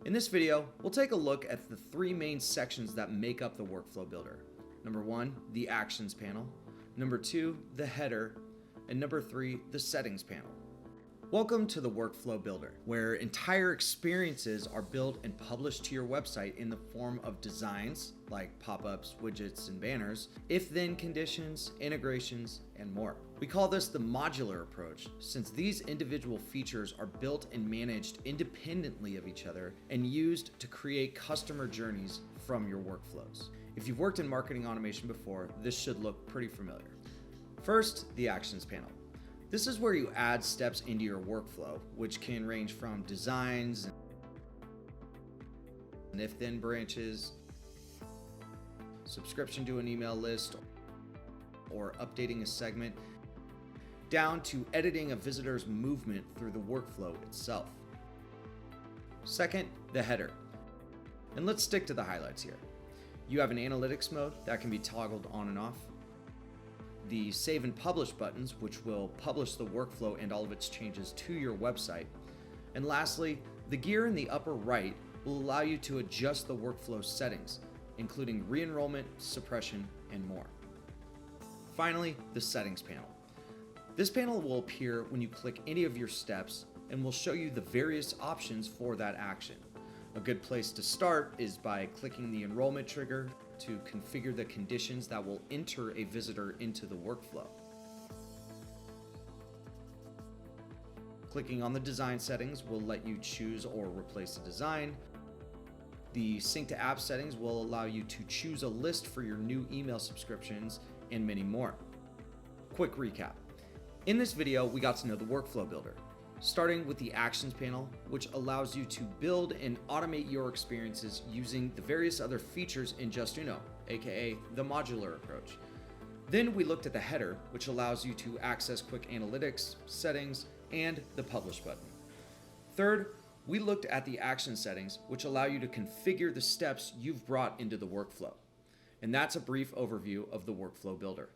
In this video, we'll take a look at the three main sections that make up the Workflow Builder. Number 1, the Actions panel. Number 2, the header. And number 3, the Settings panel. Welcome to the Workflow Builder, where entire experiences are built and published to your website in the form of designs like pop-ups, widgets, and banners, if-then conditions, integrations, and more. We call this the modular approach, since these individual features are built and managed independently of each other and used to create customer journeys from your workflows. If you've worked in marketing automation before, this should look pretty familiar. First, the Actions panel. This is where you add steps into your workflow, which can range from designs and if-then branches, subscription to an email list, or updating a segment, down to editing a visitor's movement through the workflow itself. Second, the header. And let's stick to the highlights here. You have an analytics mode that can be toggled on and off, the Save and Publish buttons, which will publish the workflow and all of its changes to your website. And lastly, the gear in the upper right will allow you to adjust the workflow settings, including re-enrollment, suppression, and more. Finally, the Settings panel. This panel will appear when you click any of your steps and will show you the various options for that action. A good place to start is by clicking the enrollment trigger to configure the conditions that will enter a visitor into the workflow. Clicking on the design settings will let you choose or replace a design. The Sync to App settings will allow you to choose a list for your new email subscriptions and many more. Quick recap. In this video, we got to know the Workflow Builder, starting with the Actions panel, which allows you to build and automate your experiences using the various other features in Justuno, aka the modular approach. Then we looked at the header, which allows you to access quick analytics, settings, and the Publish button. Third, we looked at the action settings, which allow you to configure the steps you've brought into the workflow. And that's a brief overview of the Workflow Builder.